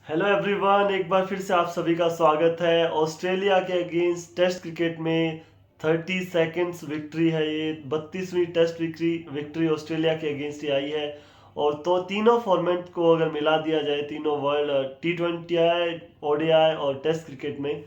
Hello everyone, एक बार फिर से आप सभी का स्वागत है। ऑस्ट्रेलिया के अगेंस्ट टेस्ट क्रिकेट में 30 सेकेंड्स विक्ट्री है। ये 32वीं टेस्ट विक्ट्री ऑस्ट्रेलिया के अगेंस्ट ही आई है। और तो तीनों फॉर्मेट को अगर मिला दिया जाए, तीनों वर्ल्ड T20 ODI और टेस्ट क्रिकेट में,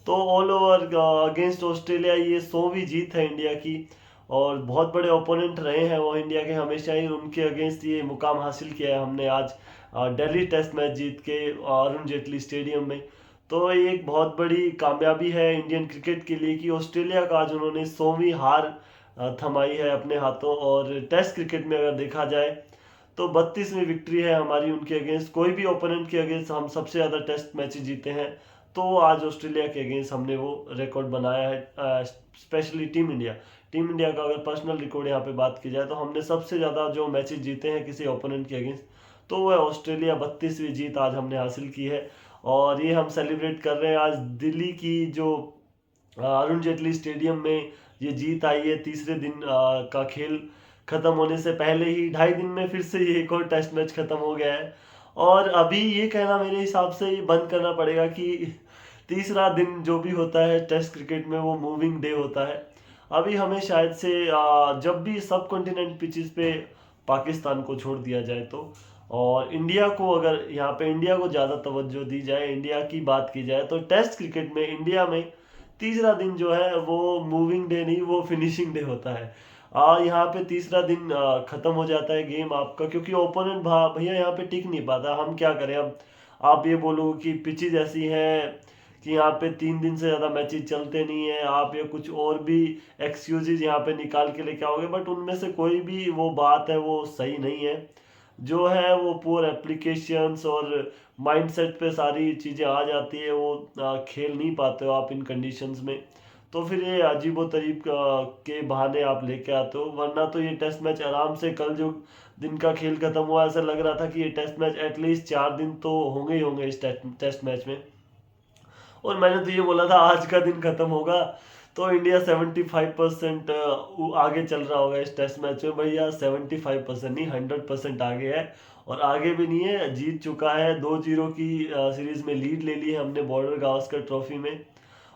तो ऑल ओवर अगेंस्ट ऑस्ट्रेलिया ये 100वीं जीत है इंडिया की। और बहुत बड़े ओपोनेंट रहे हैं वो इंडिया के हमेशा ही, उनके अगेंस्ट ये मुकाम हासिल किया है हमने आज दिल्ली टेस्ट मैच जीत के अरुण जेटली स्टेडियम में। तो ये एक बहुत बड़ी कामयाबी है इंडियन क्रिकेट के लिए कि ऑस्ट्रेलिया का आज उन्होंने 100वीं हार थमाई है अपने हाथों। और टेस्ट क्रिकेट में अगर देखा जाए तो 32वीं विक्ट्री है हमारी उनके अगेंस्ट। कोई भी ओपोनेंट के अगेंस्ट हम सबसे ज़्यादा टेस्ट मैच जीते हैं, तो आज ऑस्ट्रेलिया के अगेंस्ट हमने वो रिकॉर्ड बनाया है। स्पेशली टीम इंडिया का अगर पर्सनल रिकॉर्ड यहाँ पे बात की जाए तो हमने सबसे ज़्यादा जो मैचेस जीते हैं किसी ओपोनेंट के अगेंस्ट, तो वह ऑस्ट्रेलिया 32वीं जीत आज हमने हासिल की है। और ये हम सेलिब्रेट कर रहे हैं आज दिल्ली की जो अरुण जेटली स्टेडियम में ये जीत आई है। तीसरे दिन का खेल खत्म होने से पहले ही 2.5 दिन में फिर से ये एक और टेस्ट मैच खत्म हो गया है। और अभी ये कहना मेरे हिसाब से ये बंद करना पड़ेगा कि तीसरा दिन जो भी होता है टेस्ट क्रिकेट में वो मूविंग डे होता है। अभी हमें शायद से जब भी सब कॉन्टिनेंट पिचेस पे पाकिस्तान को छोड़ दिया जाए तो, और इंडिया को अगर यहाँ पे इंडिया को ज़्यादा तवज्जो दी जाए, इंडिया की बात की जाए, तो टेस्ट क्रिकेट में इंडिया में तीसरा दिन जो है वो मूविंग डे नहीं, वो फिनिशिंग डे होता है। यहाँ पे तीसरा दिन खत्म हो जाता है गेम आपका, क्योंकि ओपोनेंट भैया यहाँ पे टिक नहीं पाता। हम क्या करें अब? आप ये बोलो कि पिचेज ऐसी हैं कि यहाँ पे 3 दिन से ज़्यादा मैचेस चलते नहीं है, आप ये कुछ और भी एक्सक्यूजेज यहाँ पे निकाल के लेके आओगे, बट उनमें से कोई भी वो बात है वो सही नहीं है। जो है वो पुअर एप्लीकेशंस और माइंडसेट पे सारी चीज़ें आ जाती है, वो खेल नहीं पाते हो आप इन कंडीशंस में। तो फिर ये अजीबो तरीब के बहाने आप लेके आते हो, वरना तो ये टेस्ट मैच आराम से, कल जो दिन का खेल खत्म हुआ ऐसा लग रहा था कि ये टेस्ट मैच एटलीस्ट 4 दिन तो होंगे ही होंगे इस टेस्ट मैच में। और मैंने तो ये बोला था आज का दिन खत्म होगा तो इंडिया 75% आगे चल रहा होगा इस टेस्ट मैच में। भैया 75% नहीं, 100% आगे है। और आगे भी नहीं है, जीत चुका है। 2-0 की सीरीज में लीड ले ली है हमने बॉर्डर गावस्कर ट्रॉफी में।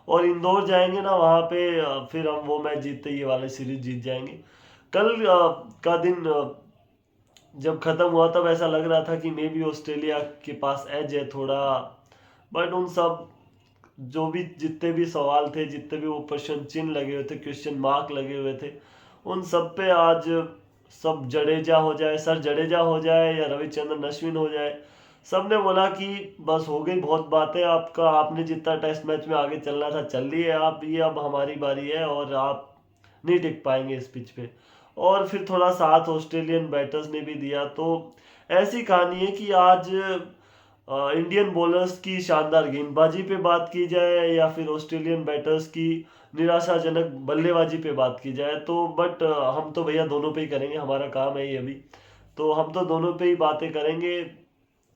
और इंदौर जाएंगे ना, वहाँ पे फिर हम वो मैच जीतते ये वाली सीरीज जीत जाएंगे। कल का दिन जब खत्म हुआ तब ऐसा लग रहा था कि मे बी ऑस्ट्रेलिया के पास एज है थोड़ा, बट उन सब जो भी जितने भी सवाल थे, जितने भी वो क्वेश्चन चिन्ह लगे हुए थे, क्वेश्चन मार्क लगे हुए थे, उन सब पे आज सब जडेजा हो जाए, सर जडेजा हो जाए या रविचंद्रन अश्विन हो जाए, सब ने बोला कि बस हो गई बहुत बातें, आपका आपने जितना टेस्ट मैच में आगे चलना था चल लिए आप, ये अब हमारी बारी है और आप नहीं टिक पाएंगे इस पिच पे। और फिर थोड़ा साथ ऑस्ट्रेलियन बैटर्स ने भी दिया। तो ऐसी कहानी है कि आज इंडियन बॉलर्स की शानदार गेंदबाजी पे बात की जाए या फिर ऑस्ट्रेलियन बैटर्स की निराशाजनक बल्लेबाजी पे बात की जाए, तो बट हम तो भैया दोनों पे ही करेंगे, हमारा काम है ये अभी। तो हम तो दोनों पे ही बातें करेंगे।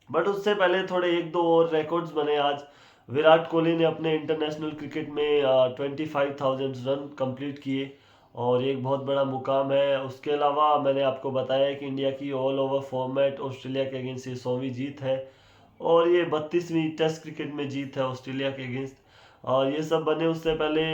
बट उससे पहले थोड़े एक दो और रिकॉर्ड्स बने आज। विराट कोहली ने अपने इंटरनेशनल क्रिकेट में 25,000 रन कंप्लीट किए, और एक बहुत बड़ा मुकाम है। उसके अलावा मैंने आपको बताया कि इंडिया की ऑल ओवर फॉर्मेट ऑस्ट्रेलिया के अगेंस्ट ये 100वीं जीत है। और ये 32वीं टेस्ट क्रिकेट में जीत है ऑस्ट्रेलिया के अगेंस्ट। और ये सब बने उससे पहले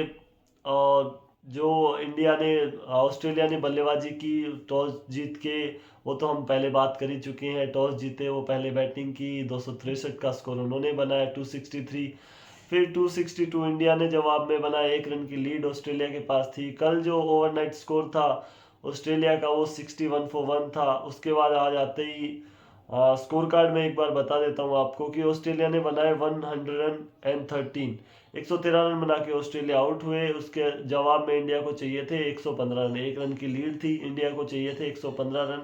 जो इंडिया ने ऑस्ट्रेलिया ने बल्लेबाजी की टॉस जीत के, वो तो हम पहले बात कर ही चुके हैं। टॉस जीते, वो पहले बैटिंग की, 263 का स्कोर उन्होंने बनाया, 263। फिर 262 इंडिया ने जवाब में बनाया, 1 रन की लीड ऑस्ट्रेलिया के पास थी। कल जो ओवरनाइट स्कोर था ऑस्ट्रेलिया का वो 61 for 1 था। उसके बाद आ जाते ही स्कोर कार्ड में एक बार बता देता हूँ आपको कि ऑस्ट्रेलिया ने बनाए 113, 113 रन बना के ऑस्ट्रेलिया आउट हुए। उसके जवाब में इंडिया को चाहिए थे 115 रन, 1 रन की लीड थी, इंडिया को चाहिए थे 115 रन।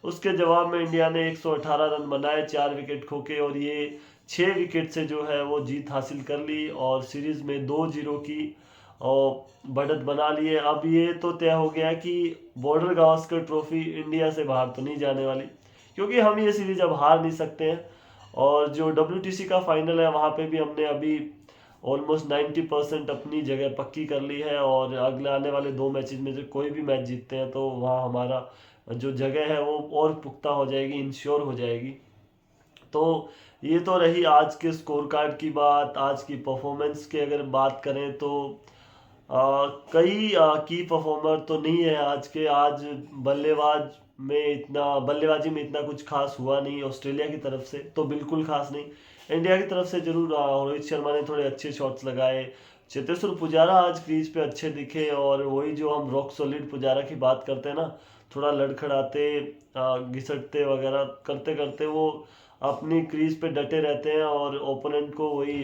उसके जवाब में इंडिया ने 118 रन बनाए 4 विकेट खो के, और ये 6 विकेट से जो है वो जीत हासिल कर ली और सीरीज में 2-0 की और बढ़त बना लिए। अब ये तो तय हो गया कि बॉर्डर गावस्कर ट्रॉफी इंडिया से बाहर तो नहीं जाने वाली, क्योंकि हम ये सीरीज अब हार नहीं सकते हैं। और जो WTC का फाइनल है वहाँ पे भी हमने अभी ऑलमोस्ट 90% अपनी जगह पक्की कर ली है, और अगले आने वाले 2 मैचेस में से कोई भी मैच जीतते हैं तो वहाँ हमारा जो जगह है वो और पुख्ता हो जाएगी, इंश्योर हो जाएगी। तो ये तो रही आज के स्कोर कार्ड की बात। आज की परफॉर्मेंस की अगर बात करें तो कई की परफॉर्मर तो नहीं है आज के। आज बल्लेबाज बल्लेबाजी में इतना कुछ खास हुआ नहीं ऑस्ट्रेलिया की तरफ से, तो बिल्कुल खास नहीं। इंडिया की तरफ से जरूर रोहित शर्मा ने थोड़े अच्छे शॉट्स लगाए। चेतेश्वर पुजारा आज क्रीज पे अच्छे दिखे, और वही जो हम रॉक सॉलिड पुजारा की बात करते हैं ना, थोड़ा लड़खड़ाते घिसटते वगैरह करते करते वो अपनी क्रीज पे डटे रहते हैं और ओपोनेंट को वही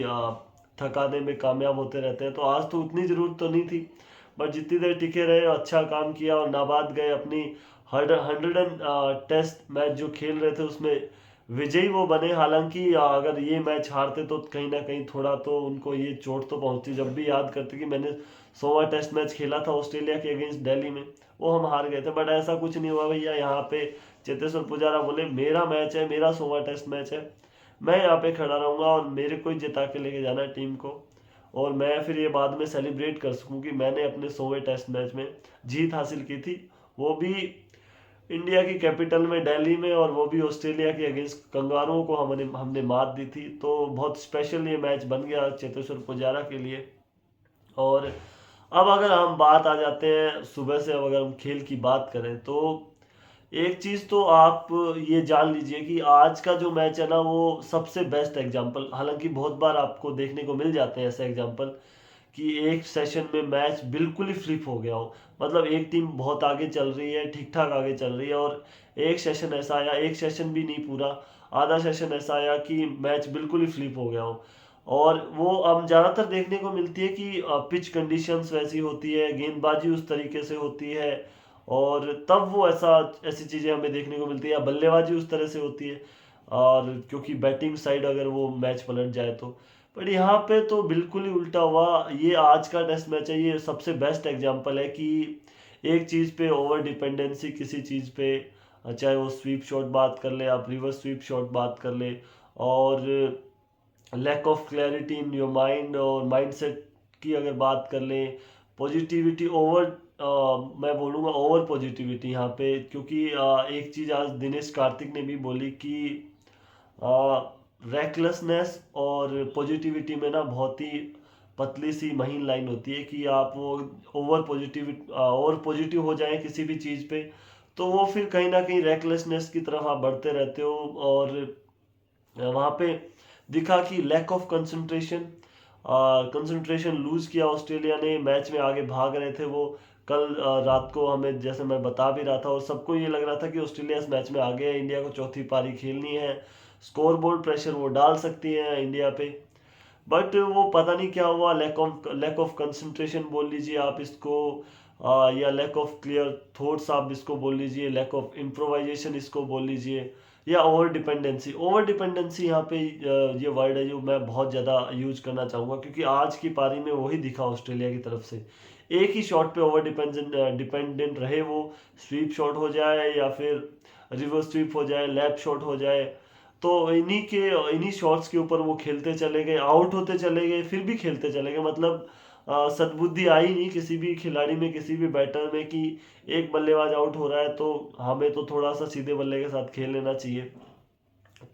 थकाने में कामयाब होते रहते हैं। तो आज तो उतनी जरूरत तो नहीं थी, बट जितनी देर टिके रहे अच्छा काम किया और नाबाद गए। अपनी 100 टेस्ट मैच जो खेल रहे थे उसमें विजयी वो बने। हालांकि अगर ये मैच हारते तो कहीं ना कहीं थोड़ा तो उनको ये चोट तो पहुंचती। जब भी याद करते कि मैंने 100वां टेस्ट मैच खेला था ऑस्ट्रेलिया के अगेंस्ट दिल्ली में, वो हम हार गए थे। बट ऐसा कुछ नहीं हुआ भैया। यहाँ पे चेतेश्वर पुजारा बोले मेरा मैच है, मेरा 100वां टेस्ट मैच है, मैं यहाँ पे खड़ा रहूंगा और मेरे को ही जिता के लेके जाना है टीम को, और मैं फिर ये बाद में सेलिब्रेट कर सकूं कि मैंने अपने 100वें टेस्ट मैच में जीत हासिल की थी, वो भी इंडिया की कैपिटल में दिल्ली में, और वो भी ऑस्ट्रेलिया के अगेंस्ट कंगारुओं को हमने हमने मात दी थी। तो बहुत स्पेशल ये मैच बन गया चेतेश्वर पुजारा के लिए। और अब अगर हम बात आ जाते हैं सुबह से, अब अगर हम खेल की बात करें तो एक चीज तो आप ये जान लीजिए कि आज का जो मैच है ना वो सबसे बेस्ट एग्जांपल, हालांकि बहुत बार आपको देखने को मिल जाते हैं ऐसे एग्जांपल कि एक सेशन में मैच बिल्कुल ही फ्लिप हो गया हो। मतलब एक टीम बहुत आगे चल रही है, ठीक ठाक आगे चल रही है, और एक सेशन ऐसा आया, एक सेशन भी नहीं पूरा, आधा सेशन ऐसा आया कि मैच बिल्कुल ही फ्लिप हो गया हो। और वो अब ज़्यादातर देखने को मिलती है कि पिच कंडीशंस वैसी होती है, गेंदबाजी उस तरीके से होती है, और तब वो ऐसी चीज़ें हमें देखने को मिलती है, या बल्लेबाजी उस तरह से होती है, और क्योंकि बैटिंग साइड अगर वो मैच पलट जाए तो। पर यहाँ पे तो बिल्कुल ही उल्टा हुआ। ये आज का टेस्ट मैच है, ये सबसे बेस्ट एग्जांपल है कि एक चीज़ पे ओवर डिपेंडेंसी किसी चीज़ पे, चाहे वो स्वीप शॉट बात कर ले, आप रिवर्स स्वीप शॉट बात कर ले, और lack of clarity in your mind और माइंडसेट की अगर बात कर लें, पॉजिटिविटी ओवर, मैं बोलूँगा ओवर पॉजिटिविटी यहाँ पे। क्योंकि एक चीज़ आज दिनेश कार्तिक ने भी बोली कि रेकलेसनेस और पॉजिटिविटी में ना बहुत ही पतली सी महीन लाइन होती है कि आप वो ओवर पॉजिटिव हो जाएं किसी भी चीज़ पे, तो वो फिर कहीं ना कहीं रेकलेसनेस की तरफ आप बढ़ते रहते हो। और वहाँ पे दिखा कि lack of concentration, concentration lose किया ऑस्ट्रेलिया ने। मैच में आगे भाग रहे थे वो, कल रात को हमें जैसे मैं बता भी रहा था, और सबको ये लग रहा था कि ऑस्ट्रेलिया इस मैच में आगे है, इंडिया को चौथी पारी खेलनी है, स्कोर बोर्ड प्रेशर वो डाल सकती है इंडिया पे। बट वो पता नहीं क्या हुआ, लैक ऑफ कंसंट्रेशन बोल लीजिए आप इसको, या लैक ऑफ क्लियर थॉट्स आप इसको बोल लीजिए, लैक ऑफ इम्प्रोवाइजेशन इसको बोल लीजिए, या ओवर डिपेंडेंसी यहाँ पे ये वर्ड है जो मैं बहुत ज़्यादा यूज करना चाहूँगा, क्योंकि आज की पारी में वही दिखा ऑस्ट्रेलिया की तरफ से। एक ही शॉट पे ओवर डिपेंडेंट रहे वो, स्वीप शॉट हो जाए या फिर रिवर्स स्वीप हो जाए, लैप शॉट हो जाए, तो इन्हीं शॉट्स के ऊपर वो खेलते चले गए, आउट होते चले गए, फिर भी खेलते चले गए। मतलब सद्बुद्धि आई नहीं किसी भी खिलाड़ी में, किसी भी बैटर में कि एक बल्लेबाज आउट हो रहा है तो हमें तो थोड़ा सा सीधे बल्ले के साथ खेल लेना चाहिए।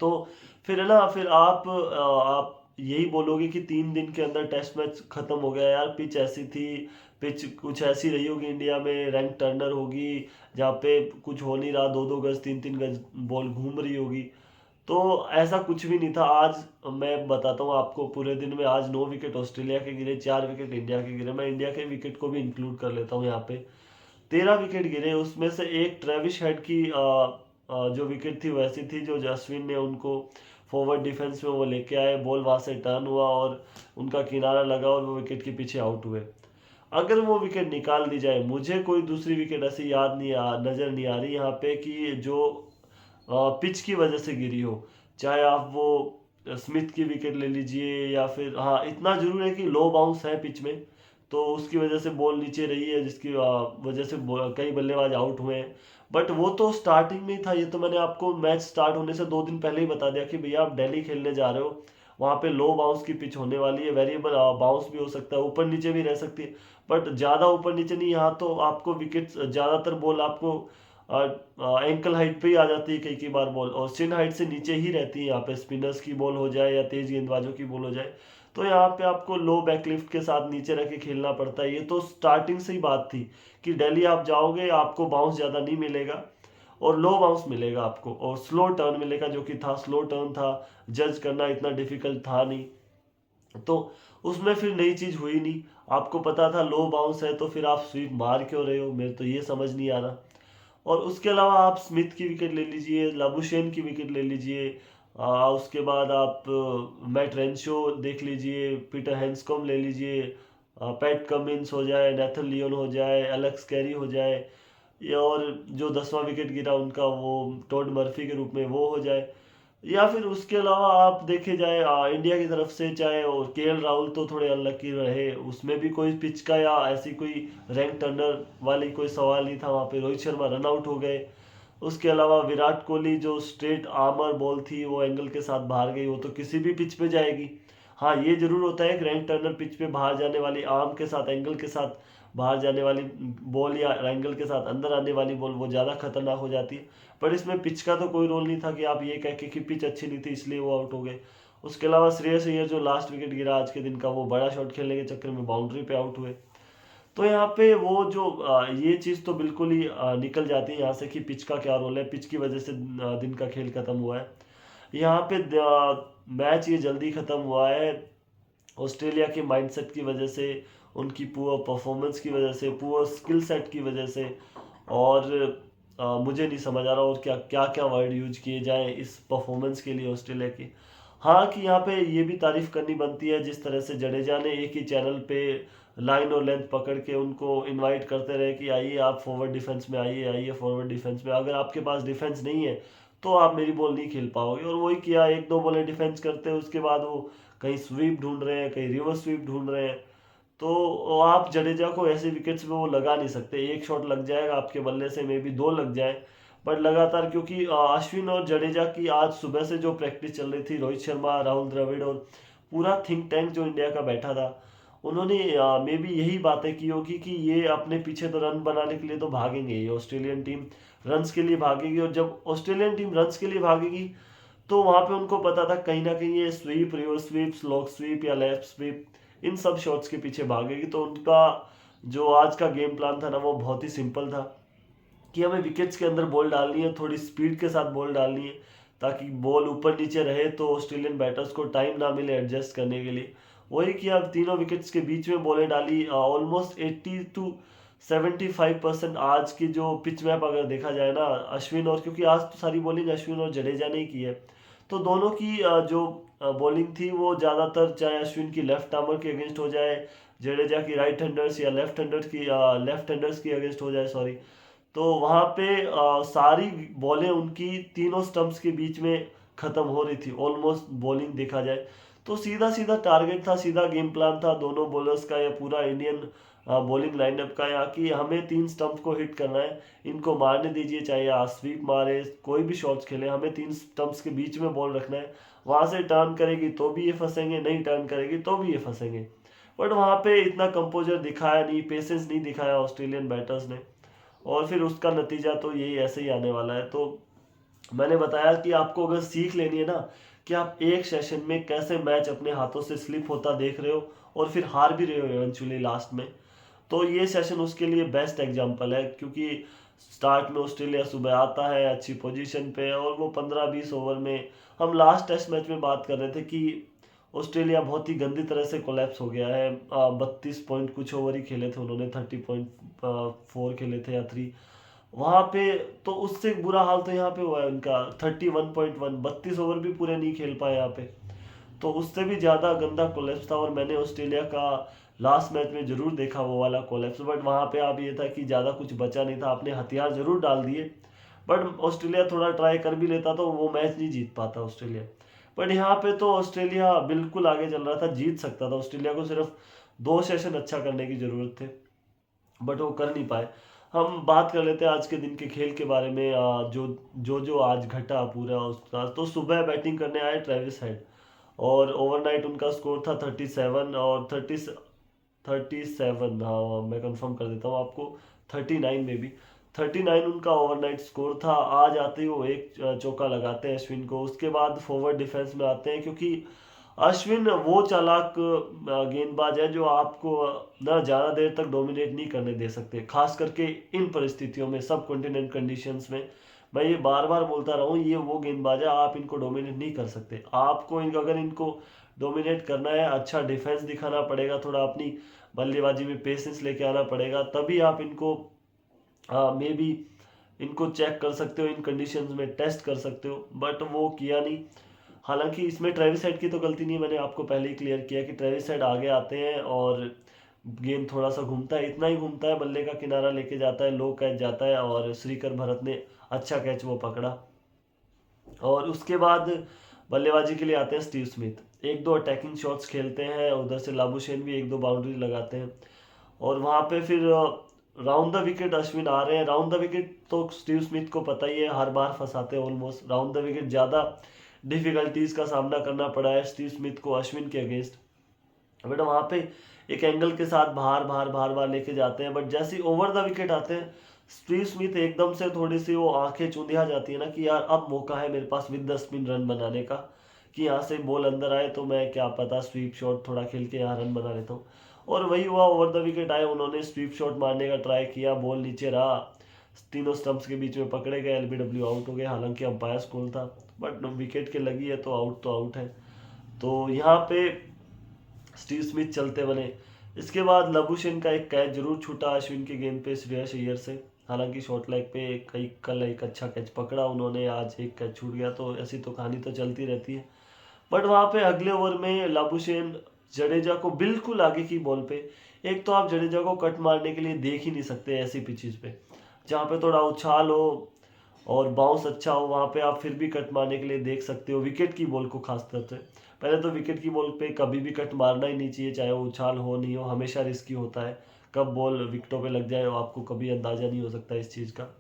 तो फिर है ना, फिर आप यही बोलोगे कि 3 दिन के अंदर टेस्ट मैच खत्म हो गया। यार पिच ऐसी थी, पिच कुछ ऐसी रही होगी इंडिया में, रैंक टर्नर होगी जहाँ पे कुछ हो नहीं रहा, 2-2 गज 3-3 गज बॉल घूम रही होगी। तो ऐसा कुछ भी नहीं था। आज मैं बताता हूँ आपको, पूरे दिन में आज 9 विकेट ऑस्ट्रेलिया के गिरे, 4 विकेट इंडिया के गिरे। मैं इंडिया के विकेट को भी इंक्लूड कर लेता हूँ यहाँ पे। 13 विकेट गिरे, उसमें से एक ट्रेविस हेड की जो विकेट थी वैसी थी जो अश्विन ने उनको फॉरवर्ड डिफेंस में वो लेके आए, बॉल वहां से टर्न हुआ और उनका किनारा लगा और वो विकेट के पीछे आउट हुए। अगर वो विकेट निकाल दी जाए, मुझे कोई दूसरी विकेट ऐसी नजर नहीं आ रही यहाँ पे कि जो पिच की वजह से गिरी हो। चाहे आप वो स्मिथ की विकेट ले लीजिए, या फिर हाँ इतना जरूर है कि लो बाउंस है पिच में, तो उसकी वजह से बॉल नीचे रही है, जिसकी वजह से कई बल्लेबाज आउट हुए हैं। बट वो तो स्टार्टिंग में ही था। ये तो मैंने आपको मैच स्टार्ट होने से 2 दिन पहले ही बता दिया कि भैया आप दिल्ली खेलने जा रहे हो, वहाँ पे लो बाउंस की पिच होने वाली है, वेरिएबल बाउंस भी हो सकता है, ऊपर नीचे भी रह सकती है, बट ज़्यादा ऊपर नीचे नहीं। यहाँ तो आपको विकेट ज़्यादातर बॉल आपको एंकल हाइट पे ही आ जाती है कई कई बार बॉल, और चिन हाइट से नीचे ही रहती है यहाँ पे, स्पिनर्स की बॉल हो जाए या तेज गेंदबाजों की बॉल हो जाए। तो यहाँ पे आपको लो बैकलिफ्ट के साथ नीचे रख के खेलना पड़ता है। ये तो स्टार्टिंग से ही बात थी कि दिल्ली आप जाओगे आपको बाउंस ज़्यादा नहीं मिलेगा और लो बाउंस मिलेगा आपको, और स्लो टर्न मिलेगा, जो कि था स्लो टर्न था, जज करना इतना डिफिकल्ट था नहीं। तो उसमें फिर नई चीज़ हुई नहीं, आपको पता था लो बाउंस है, तो फिर आप स्वीप मार क्यों रहे हो, मेरे तो ये समझ नहीं आ रहा। और उसके अलावा आप स्मिथ की विकेट ले लीजिए, लाबुशेन की विकेट ले लीजिए, उसके बाद आप मैट रेंशो देख लीजिए, पीटर हैंड्सकॉम्ब ले लीजिए, पैट कमिंस हो जाए, नेथन लियोन हो जाए, एलेक्स कैरी हो जाए, या और जो 10वां विकेट गिरा उनका वो टॉड मर्फी के रूप में वो हो जाए, या फिर उसके अलावा आप देखे जाए इंडिया की तरफ से, चाहे और केएल राहुल तो थोड़े अनलकी रहे, उसमें भी कोई पिच का या ऐसी कोई रैंक टर्नर वाली कोई सवाल नहीं था वहाँ पे, रोहित शर्मा रन आउट हो गए। उसके अलावा विराट कोहली जो स्ट्रेट आर्मर बॉल थी वो एंगल के साथ बाहर गई, वो तो किसी भी पिच पे जाएगी। हाँ ये जरूर होता है कि रैंक टर्नर पिच पे बाहर जाने वाली आर्म के साथ, एंगल के साथ बाहर जाने वाली बॉल या एंगल के साथ अंदर आने वाली बॉल वो ज़्यादा खतरनाक हो जाती है। पर इसमें पिच का तो कोई रोल नहीं था कि आप ये कह के कि पिच अच्छी नहीं थी इसलिए वो आउट हो गए। उसके अलावा श्रेयस अय्यर जो लास्ट विकेट गिरा आज के दिन का, वो बड़ा शॉट खेलने के चक्कर में बाउंड्री पे आउट हुए। तो यहाँ पे वो जो ये चीज़ तो बिल्कुल ही निकल जाती है यहाँ से कि पिच का क्या रोल है, पिच की वजह से दिन का खेल खत्म हुआ है। यहाँ पे मैच ये जल्दी खत्म हुआ है ऑस्ट्रेलिया के माइंडसेट की वजह से, उनकी पुअर परफॉर्मेंस की वजह से, पुअर स्किल सेट की वजह से। और मुझे नहीं समझ आ रहा और क्या क्या क्या वर्ड यूज किए जाएं इस परफॉर्मेंस के लिए ऑस्ट्रेलिया की। हाँ कि यहाँ पे ये भी तारीफ करनी बनती है जिस तरह से जडेजा ने एक ही चैनल पे लाइन और लेंथ पकड़ के उनको इनवाइट करते रहे कि आइए आप फॉरवर्ड डिफेंस में, आइए आइए फॉरवर्ड डिफेंस में, अगर आपके पास डिफेंस नहीं है तो आप मेरी बॉल नहीं खेल पाओगे। और वही किया, एक दो बॉलें डिफेंस करते हैं, उसके बाद वो कहीं स्वीप ढूंढ रहे हैं, कहीं रिवर्स स्वीप ढूंढ रहे हैं। तो आप जडेजा को ऐसे विकेट्स पे वो लगा नहीं सकते, एक शॉट लग जाएगा आपके बल्ले से, मे बी दो लग जाए, बट लगातार, क्योंकि अश्विन और जडेजा की आज सुबह से जो प्रैक्टिस चल रही थी, रोहित शर्मा, राहुल द्रविड़ और पूरा थिंक टैंक जो इंडिया का बैठा था, उन्होंने मे बी यही बातें की होगी कि ये अपने पीछे तो रन बनाने के लिए तो भागेंगे, ये ऑस्ट्रेलियन टीम रन्स के लिए भागेगी, और जब ऑस्ट्रेलियन टीम रन्स के लिए भागेगी तो वहां पे उनको पता था कहीं ना कहीं ये sweep, reverse sweep, slog sweep या लेफ्ट स्वीप, इन सब शॉट्स के पीछे भागेगी। तो उनका जो आज का गेम प्लान था ना वो बहुत ही सिंपल था कि हमें विकेट्स के अंदर बॉल डालनी है, थोड़ी स्पीड के साथ बॉल डालनी है, ताकि बॉल ऊपर नीचे रहे तो ऑस्ट्रेलियन बैटर्स को टाइम ना मिले एडजस्ट करने के लिए। वही किया, तीनों विकेट्स के बीच में बॉलें डाली, ऑलमोस्ट 80 to 75% आज की जो पिच मैप अगर देखा जाए ना, अश्विन और, क्योंकि आज तो सारी बॉलिंग अश्विन और जडेजा ने ही की है, तो दोनों की जो बॉलिंग थी वो ज़्यादातर, चाहे अश्विन की लेफ्ट आर्मर के अगेंस्ट हो जाए, जडेजा की राइट हैंडर्स या लेफ्ट हैंडर्स की अगेंस्ट हो जाए, सॉरी, तो वहाँ पे सारी बॉलें उनकी तीनों स्टंप्स के बीच में ख़त्म हो रही थी ऑलमोस्ट, बॉलिंग देखा जाए तो सीधा सीधा टारगेट था, सीधा गेम प्लान था दोनों बॉलर्स का या पूरा इंडियन बॉलिंग लाइनअप का, यहाँ कि हमें तीन स्टंप को हिट करना है, इनको मारने दीजिए, चाहे आप स्वीप मारे, कोई भी शॉट्स खेले, हमें तीन स्टंप्स के बीच में बॉल रखना है, वहाँ से टर्न करेगी तो भी ये फंसेंगे, नहीं टर्न करेगी तो भी ये फंसेंगे। बट वहाँ पे इतना कंपोजर दिखाया नहीं, पेशेंस नहीं दिखाया ऑस्ट्रेलियन बैटर्स ने, और फिर उसका नतीजा तो यही ऐसे ही आने वाला है। तो मैंने बताया कि आपको अगर सीख लेनी है ना कि आप एक सेशन में कैसे मैच अपने हाथों से स्लिप होता देख रहे हो और फिर हार भी रहे हो इवेंचुअली लास्ट में, तो ये सेशन उसके लिए बेस्ट एग्जांपल है। क्योंकि स्टार्ट में ऑस्ट्रेलिया सुबह आता है अच्छी पोजीशन पे, और वो 15-20 ओवर में, हम लास्ट टेस्ट मैच में बात कर रहे थे कि ऑस्ट्रेलिया बहुत ही गंदी तरह से कोलैप्स हो गया है, 32 पॉइंट कुछ ओवर ही खेले थे उन्होंने, 30.4 खेले थे या 3 वहाँ पे, तो उससे बुरा हाल तो यहाँ पे हुआ है उनका 31.1, 32 ओवर भी पूरे नहीं खेल पाए यहाँ पे, तो उससे भी ज़्यादा गंदा कोलैप्स था। और मैंने ऑस्ट्रेलिया का लास्ट मैच में जरूर देखा वो वाला कोलैप्स, बट वहाँ पे अब ये था कि ज़्यादा कुछ बचा नहीं था, अपने हथियार जरूर डाल दिए, बट ऑस्ट्रेलिया थोड़ा ट्राई कर भी लेता तो वो मैच नहीं जीत पाता ऑस्ट्रेलिया। बट यहाँ पे तो ऑस्ट्रेलिया बिल्कुल आगे चल रहा था, जीत सकता था, ऑस्ट्रेलिया को सिर्फ 2 सेशन अच्छा करने की ज़रूरत थे, बट वो कर नहीं पाए। हम बात कर लेते हैं आज के दिन के खेल के बारे में, जो आज घटा पूरा उसका। तो सुबह बैटिंग करने आए ट्रेविस हेड, और ओवरनाइट उनका स्कोर था 37 और 37, हाँ मैं कंफर्म कर देता हूँ आपको, 39 में भी। 39 उनका ओवरनाइट स्कोर था। आज आते ही वो एक चौका लगाते हैं अश्विन को। उसके बाद फॉरवर्ड डिफेंस में आते हैं, क्योंकि अश्विन वो चालाक गेंदबाज है जो आपको ना ज़्यादा देर तक डोमिनेट नहीं करने दे सकते, खास करके इन परिस्थितियों में, सब कॉन्टिनेंट कंडीशंस में। मैं ये बार बार बोलता रहा हूँ, ये वो गेंदबाज है, आप इनको डोमिनेट नहीं कर सकते। आपको अगर इनको डोमिनेट करना है, अच्छा डिफेंस दिखाना पड़ेगा, थोड़ा अपनी बल्लेबाजी में पेशेंस लेके आना पड़ेगा, तभी आप इनको मे बी इनको चेक कर सकते हो, इन कंडीशंस में टेस्ट कर सकते हो। बट वो किया नहीं। हालांकि इसमें ट्रेविस हेड की तो गलती नहीं है, मैंने आपको पहले ही क्लियर किया कि ट्रेविस हेड आगे आते हैं और गेंद थोड़ा सा घूमता है, इतना ही घूमता है, बल्ले का किनारा लेके जाता है, लो कैच जाता है और श्रीकर भरत ने अच्छा कैच वो पकड़ा। और उसके बाद बल्लेबाजी के लिए आते हैं स्टीव स्मिथ, एक दो अटैकिंग शॉट्स खेलते हैं, उधर से लाबुशेन भी एक दो बाउंड्री लगाते हैं। और वहाँ पे फिर राउंड द विकेट अश्विन आ रहे हैं। राउंड द विकेट तो स्टीव स्मिथ को पता ही है, हर बार फंसाते हैं ऑलमोस्ट। राउंड द विकेट ज़्यादा डिफिकल्टीज का सामना करना पड़ा है स्टीव स्मिथ को अश्विन के अगेंस्ट। बट वहाँ पे एक एंगल के साथ बाहर बाहर बाहर बाहर लेके जाते हैं। बट जैसे ही ओवर द विकेट आते हैं, स्टीव स्मिथ एकदम से थोड़ी सी वो आंखें चुंधिया जाती है ना, कि यार अब मौका है मेरे पास विद द स्पिन रन बनाने का, कि यहाँ से बॉल अंदर आए तो मैं क्या पता स्वीप शॉट थोड़ा खेल के यहाँ रन बना लेता हूँ। और वही हुआ, ओवर द विकेट आए, उन्होंने स्वीप शॉट मारने का ट्राई किया, बॉल नीचे रहा, तीनों स्टंप्स के बीच में पकड़े गए, एलबीडब्ल्यू आउट हो गए। हालांकि अंपायर कॉल था, बट विकेट के लगी है तो आउट है। तो यहाँ पे स्टीव स्मिथ चलते बने। इसके बाद लबुशेन का एक कैच जरूर छूटा अश्विन के गेंद पे श्रेयस अय्यर से। हालांकि शॉर्ट लेग पे कल एक अच्छा कैच पकड़ा उन्होंने, आज एक कैच छूट गया, तो ऐसी तो कहानी तो चलती रहती है। बट वहाँ पे अगले ओवर में लाबुशेन जडेजा को बिल्कुल आगे की बॉल पे, एक तो आप जडेजा को कट मारने के लिए देख ही नहीं सकते ऐसी पिचेस पे, जहाँ पे थोड़ा उछाल हो और बाउंस अच्छा हो, वहाँ पे आप फिर भी कट मारने के लिए देख सकते हो, विकेट की बॉल को खास तौर से। पहले तो विकेट की बॉल पे कभी भी कट मारना ही नहीं चाहिए, चाहे वो उछाल हो नहीं हो, हमेशा रिस्की होता है, कब बॉल विकेटों पे लग जाए आपको कभी अंदाजा नहीं हो सकता इस चीज़ का।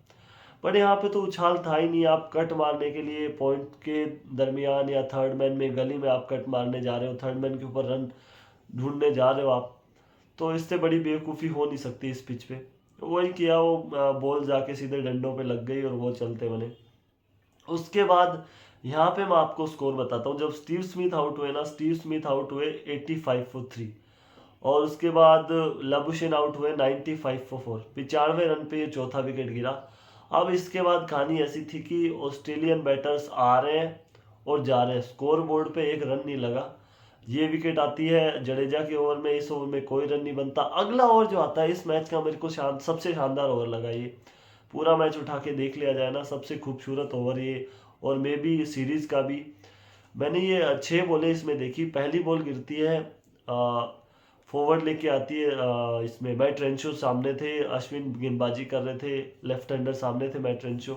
बट यहाँ पे तो उछाल था ही नहीं, आप कट मारने के लिए पॉइंट के दरमियान या थर्ड मैन में गली में आप कट मारने जा रहे हो, थर्ड मैन के ऊपर रन ढूंढने जा रहे हो आप, तो इससे बड़ी बेवकूफ़ी हो नहीं सकती इस पिच पे। वही किया, वो बॉल जाके सीधे डंडों पे लग गई और वो चलते बने। उसके बाद यहाँ पे मैं आपको स्कोर बताता हूँ, जब स्टीव स्मिथ आउट हुए ना, स्टीव स्मिथ आउट हुए 85 फॉर 3, और उसके बाद लबुशेन आउट हुए 95 फॉर 4, 95 रन पे ये चौथा विकेट गिरा। अब इसके बाद कहानी ऐसी थी कि ऑस्ट्रेलियन बैटर्स आ रहे हैं और जा रहे हैं, स्कोर बोर्ड पे एक रन नहीं लगा। ये विकेट आती है जडेजा के ओवर में, इस ओवर में कोई रन नहीं बनता। अगला ओवर जो आता है इस मैच का मेरे को सबसे शानदार ओवर लगा ये, पूरा मैच उठा के देख लिया जाए ना, सबसे खूबसूरत ओवर ये, और मे बी सीरीज का भी। मैंने ये 6 बॉलें इसमें देखी। पहली बॉल गिरती है, फॉरवर्ड लेके आती है, इसमें मैट रेंशो सामने थे, अश्विन गेंदबाजी कर रहे थे, लेफ्ट हैंडर सामने थे मैट रेंशो।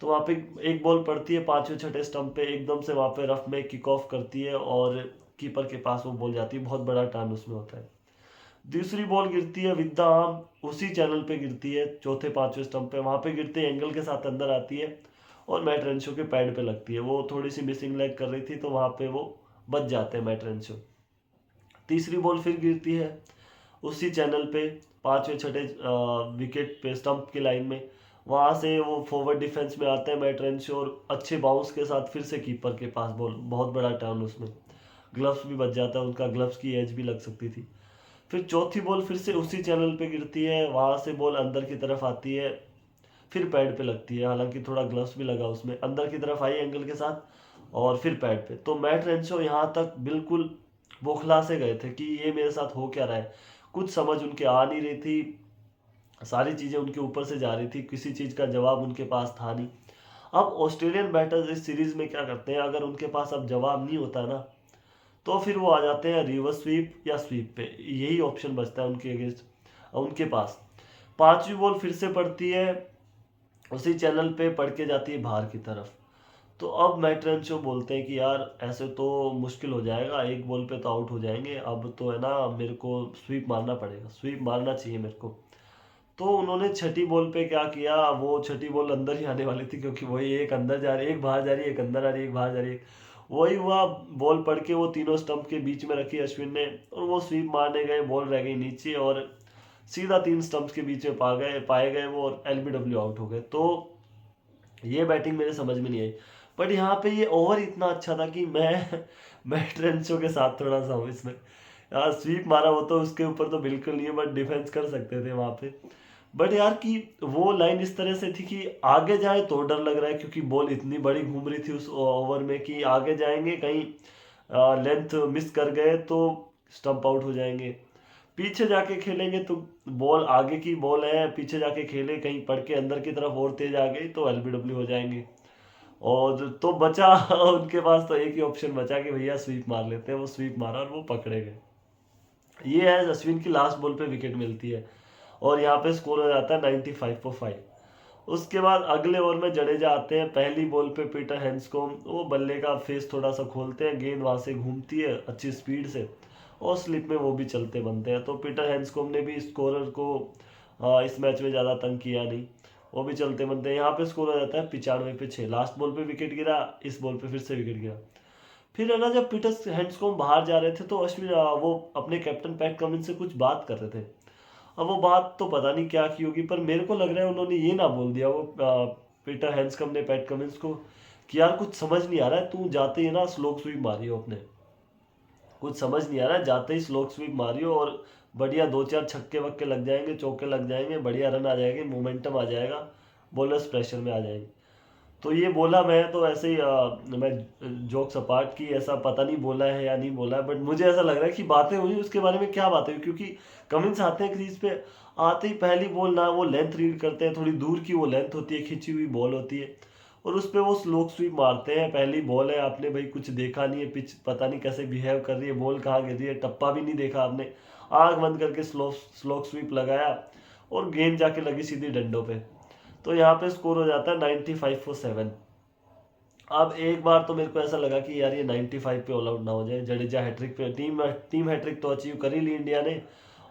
तो वहाँ पे एक बॉल पड़ती है 5वें छठे स्टंप पे, एकदम से वहाँ पे रफ में किक ऑफ करती है और कीपर के पास वो बॉल जाती है, बहुत बड़ा टर्न उसमें होता है। दूसरी बॉल गिरती है विद द आर्म, उसी चैनल पे गिरती है, चौथे पांचवें स्टंप पे, वहाँ पे गिरते एंगल के साथ अंदर आती है और मैट रेंशो के पैड पे लगती है। वो थोड़ी सी मिसिंग लेग कर रही थी, तो वहाँ पे वो बच जाते हैं मैट रेंशो। तीसरी बॉल फिर गिरती है उसी चैनल पे, पांचवें छठे विकेट पे, स्टंप की लाइन में। वहाँ से वो फॉरवर्ड डिफेंस में आते हैं मैट रेंशो और अच्छे बाउंस के साथ फिर से कीपर के पास बॉल, बहुत बड़ा टर्न उसमें, ग्लव्स भी बच जाता है उनका, ग्लव्स की एज भी लग सकती थी। फिर चौथी बॉल फिर से उसी चैनल पे गिरती है, वहाँ से बॉल अंदर की तरफ आती है, फिर पैड पे लगती है, हालांकि थोड़ा ग्लव्स भी लगा उसमें, अंदर की तरफ आई एंगल के साथ और फिर पैड पे। तो मैट रेंशो यहाँ तक बिल्कुल बौखला से गए थे कि ये मेरे साथ हो क्या रहा है, कुछ समझ उनके आ नहीं रही थी, सारी चीज़ें उनके ऊपर से जा रही थी, किसी चीज़ का जवाब उनके पास था नहीं। अब ऑस्ट्रेलियन बैटर्स इस सीरीज में क्या करते हैं, अगर उनके पास अब जवाब नहीं होता ना, तो फिर वो आ जाते हैं रिवर्स स्वीप या स्वीप पे, यही ऑप्शन बचता है उनके अगेंस्ट उनके पास। पांचवी बॉल फिर से पड़ती है उसी चैनल पे, पड़ के जाती है बाहर की तरफ। तो अब मैट रेंशो बोलते हैं कि यार ऐसे तो मुश्किल हो जाएगा, एक बॉल पे तो आउट हो जाएंगे, अब तो है ना मेरे को स्वीप मारना पड़ेगा, स्वीप मारना चाहिए मेरे को। तो उन्होंने छठी बॉल पे क्या किया, वो छठी बॉल अंदर ही आने वाली थी, क्योंकि वही एक अंदर जा रही है, एक बाहर जा रही है, एक अंदर आ रही है, एक बाहर जा रही है, वही हुआ। बॉल पड़ के वो तीनों स्टंप के बीच में रखी अश्विन ने और वो स्वीप मारने गए, बॉल रह गई नीचे और सीधा 3 स्टंप्स के बीच में पाए गए वो, और एलबीडब्ल्यू आउट हो गए। तो ये बैटिंग मेरे समझ में नहीं आई। बट यहाँ पे ये ओवर इतना अच्छा था कि मैं ट्रेंचो के साथ थोड़ा सा हूँ इसमें। यार स्वीप मारा वो तो उसके ऊपर तो बिल्कुल नहीं है, बट डिफेंस कर सकते थे वहां पे। बट यार कि वो लाइन इस तरह से थी कि आगे जाए तो डर लग रहा है, क्योंकि बॉल इतनी बड़ी घूम रही थी उस ओवर में कि आगे जाएंगे कहीं लेंथ मिस कर गए तो स्टंप आउट हो जाएंगे। पीछे जाके खेलेंगे तो बॉल आगे की बॉल है, पीछे जाके खेले कहीं पड़ के अंदर की तरफ और तेज आ गई तो एलबीडब्ल्यू हो जाएंगे। और तो बचा उनके पास तो एक ही ऑप्शन बचा कि भैया स्वीप मार लेते हैं। वो स्वीप मारा और वो पकड़े गए। ये है अश्विन की लास्ट बॉल पे विकेट मिलती है और यहाँ पे स्कोर हो जाता है 95 for 5। उसके बाद अगले ओवर में जडेजा आते हैं। पहली बॉल पे पीटर हैंड्सकॉम्ब वो बल्ले का फेस थोड़ा सा खोलते हैं, गेंद वहां से घूमती है अच्छी स्पीड से और स्लिप में वो भी चलते बनते हैं। तो पीटर हैंड्सकॉम्ब ने भी स्कोरर को इस मैच में ज़्यादा तंग किया नहीं, वो भी चलते बनते हैं। यहाँ पे स्कोर हो जाता है 95 पे 6। लास्ट बॉल पे विकेट गिरा, इस बॉल पे फिर से विकेट गिरा। फिर है ना, जब पीटर हैंड्सकॉम्ब बाहर जा रहे थे तो अश्विन वो अपने कैप्टन पैट कमिंस से कुछ बात कर रहे थे। अब वो बात तो पता नहीं क्या की होगी, पर मेरे को लग रहा है उन्होंने ये ना बोल दिया वो पीटर हैंड्सकॉम्ब ने पैट कमिंस को कि यार कुछ समझ नहीं आ रहा है, तू जाते ही ना स्लोक स्वीप मारियो अपने, कुछ समझ नहीं आ रहा है, जाते ही स्लोक स्वीप मारियो और बढ़िया 2-4 छक्के वक्के लग जाएंगे, चौके लग जाएंगे, बढ़िया रन आ जाएंगे, मोमेंटम आ जाएगा, बॉलर्स प्रेशर में आ जाएंगे। तो ये बोला मैं तो ऐसे ही मैं जोक्स अपार्ट की, ऐसा पता नहीं बोला है या नहीं बोला है, बट मुझे ऐसा लग रहा है कि बातें हुई उसके बारे में। क्या बातें हुई, क्योंकि कमिंस आते हैं क्रीज पे, आते ही पहली बॉल ना वो लेंथ रीड करते हैं, थोड़ी दूर की वो लेंथ होती है, खिंची हुई बॉल होती है और उस पर वो स्लोक स्वीप मारते हैं। पहली बॉल है, आपने भाई कुछ देखा नहीं है, पिच पता नहीं कैसे बिहेव कर रही है, बॉल कहाँ गिर रही है, टप्पा भी नहीं देखा आपने, आंख बंद करके स्लोक स्वीप लगाया और गेंद जाके लगी सीधी डंडों पे। तो यहाँ पे स्कोर हो जाता है 95 for 7। अब एक बार तो मेरे को ऐसा लगा कि यार ये 95 पे ऑल आउट ना हो जाए, जडेजा हैट्रिक पे, टीम हैट्रिक तो अचीव कर ही ली इंडिया ने,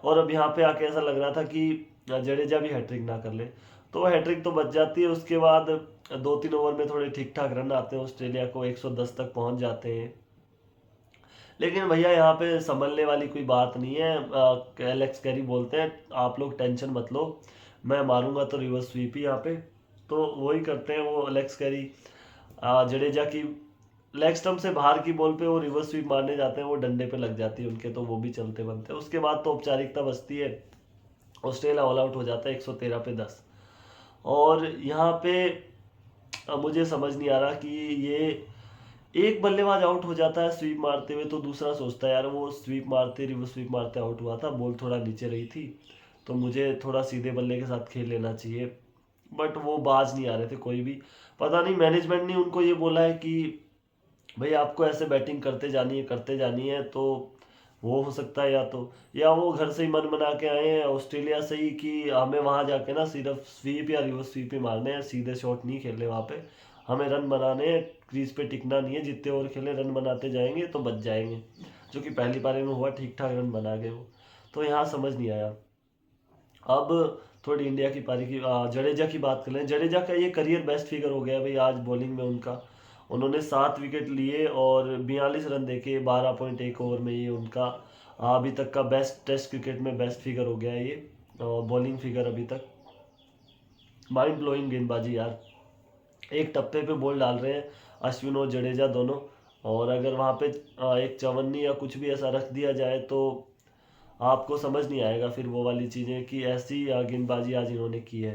और अब यहाँ पे आके ऐसा लग रहा था कि जडेजा भी हैट्रिक ना कर ले, तो हैट्रिक तो बच जाती है। उसके बाद 2-3 ओवर में थोड़े ठीक ठाक रन आते हैं, ऑस्ट्रेलिया को 110 तक पहुंच जाते हैं। लेकिन भैया यहाँ पे संभलने वाली कोई बात नहीं है। एलेक्स कैरी बोलते हैं आप लोग टेंशन मत लो, मैं मारूंगा तो रिवर्स स्वीप ही यहाँ पे। तो वही करते हैं वो एलेक्स कैरी। जडेजा की लेग स्टंप से बाहर की बॉल पे वो रिवर्स स्वीप मारने जाते हैं, वो डंडे पे लग जाती है उनके, तो वो भी चलते बनते हैं। उसके बाद तो औपचारिकता बचती है, ऑस्ट्रेलिया ऑल आउट हो जाता है 113 पे 10। और यहाँ पे मुझे समझ नहीं आ रहा कि ये एक बल्लेबाज आउट हो जाता है स्वीप मारते हुए, तो दूसरा सोचता है यार वो स्वीप मारते रिवर्स स्वीप मारते आउट हुआ था, बॉल थोड़ा नीचे रही थी, तो मुझे थोड़ा सीधे बल्ले के साथ खेल लेना चाहिए। बट वो बाज नहीं आ रहे थे कोई भी। पता नहीं मैनेजमेंट ने उनको ये बोला है कि भाई आपको ऐसे बैटिंग करते जानी है, तो वो हो सकता है, या वो घर से ही मन बना के आए हैं ऑस्ट्रेलिया से ही कि हमें वहां जाके ना सिर्फ स्वीप या रिवर्स स्वीप ही मारने हैं, सीधे शॉट नहीं खेलने वहां पे, हमें रन बनाने हैं, क्रीज पे टिकना नहीं है, जितने ओवर खेले रन बनाते जाएंगे तो बच जाएंगे, जो कि पहली पारी में हुआ, ठीक ठाक रन बना गए वो। तो यहाँ समझ नहीं आया। अब थोड़ी इंडिया की पारी की जडेजा की बात कर लें। जडेजा का ये करियर बेस्ट फिगर हो गया भाई आज बॉलिंग में उनका। उन्होंने 7 विकेट लिए और 42 रन देके 12.1 ओवर में, ये उनका अभी तक का बेस्ट टेस्ट क्रिकेट में बेस्ट फिगर हो गया है ये बॉलिंग फिगर अभी तक। माइंड ब्लोइंग गेंदबाजी यार, एक टप्पे पे बॉल डाल रहे हैं अश्विन और जडेजा दोनों, और अगर वहाँ पे एक चवन्नी या कुछ भी ऐसा रख दिया जाए तो आपको समझ नहीं आएगा फिर वो वाली चीज़ें कि ऐसी गेंदबाजी आज इन्होंने की है।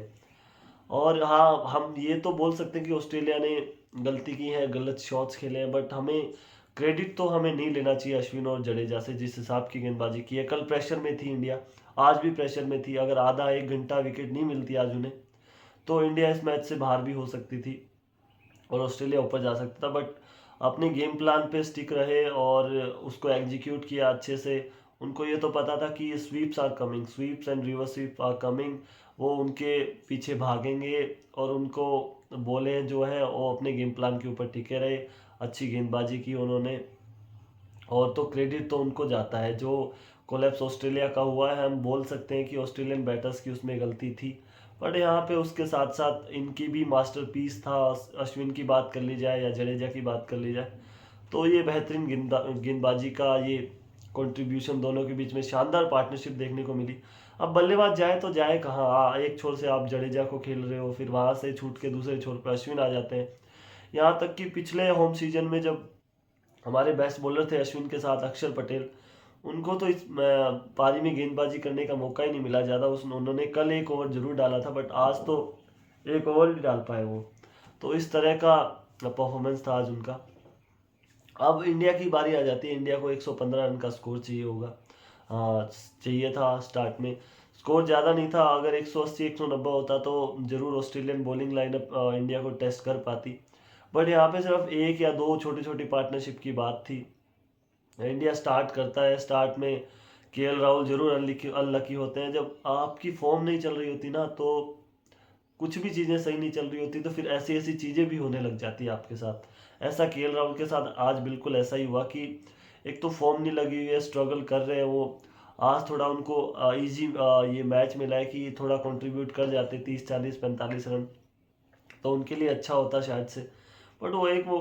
और हाँ, हम ये तो बोल सकते हैं कि ऑस्ट्रेलिया ने गलती की है, गलत शॉट्स खेले हैं, बट हमें क्रेडिट तो हमें नहीं लेना चाहिए अश्विन और जडेजा से, जिस हिसाब की गेंदबाजी की है। कल प्रेशर में थी इंडिया, आज भी प्रेशर में थी, अगर आधा एक घंटा विकेट नहीं मिलती आज उन्हें तो इंडिया इस मैच से बाहर भी हो सकती थी और ऑस्ट्रेलिया ऊपर जा सकता था। बट अपने गेम प्लान पे स्टिक रहे और उसको एग्जीक्यूट किया अच्छे से। उनको ये तो पता था कि sweeps are coming, sweeps and reverse sweep are coming, वो उनके पीछे भागेंगे, और उनको बोले जो है वो अपने गेम प्लान के ऊपर टिके रहे, अच्छी गेंदबाजी की उन्होंने। और तो क्रेडिट तो उनको जाता है, जो कोलैप्स ऑस्ट्रेलिया का हुआ है हम बोल सकते हैं कि ऑस्ट्रेलियन बैटर्स की उसमें गलती थी। बट यहाँ पे उसके साथ साथ इनकी भी मास्टरपीस था। अश्विन की बात कर ली जाए या जडेजा की बात कर ली जाए तो ये बेहतरीन गेंदबाजी का ये कंट्रीब्यूशन दोनों के बीच में शानदार पार्टनरशिप देखने को मिली। अब बल्लेबाज जाए तो जाए कहाँ, एक छोर से आप जडेजा को खेल रहे हो, फिर वहाँ से छूट के दूसरे छोर पर अश्विन आ जाते हैं। यहाँ तक कि पिछले होम सीजन में जब हमारे बेस्ट बॉलर थे अश्विन के साथ अक्षर पटेल, उनको तो इस पारी में गेंदबाजी करने का मौका ही नहीं मिला ज़्यादा। उन्होंने कल एक ओवर जरूर डाला था, बट आज तो एक ओवर नहीं डाल पाए वो। तो इस तरह का परफॉर्मेंस था आज उनका। अब इंडिया की बारी आ जाती है। इंडिया को 115 रन का स्कोर चाहिए होगा, चाहिए था स्टार्ट में। स्कोर ज़्यादा नहीं था, अगर 180 190 होता तो जरूर ऑस्ट्रेलियन बॉलिंग लाइनअप इंडिया को टेस्ट कर पाती। बट यहाँ पे सिर्फ एक या दो छोटी छोटी पार्टनरशिप की बात थी। इंडिया स्टार्ट करता है, स्टार्ट में केएल राहुल जरूर अनलकी होते हैं। जब आपकी फॉर्म नहीं चल रही होती ना, तो कुछ भी चीज़ें सही नहीं चल रही होती, तो फिर ऐसी ऐसी चीज़ें भी होने लग जाती है आपके साथ। ऐसा केएल राहुल के साथ आज बिल्कुल ऐसा ही हुआ कि एक तो फॉर्म नहीं लगी हुई है, स्ट्रगल कर रहे हैं वो। आज थोड़ा उनको इजी ये मैच मिला है कि थोड़ा कंट्रीब्यूट कर जाते 30 40 45 रन, तो उनके लिए अच्छा होता शायद से। बट वो एक वो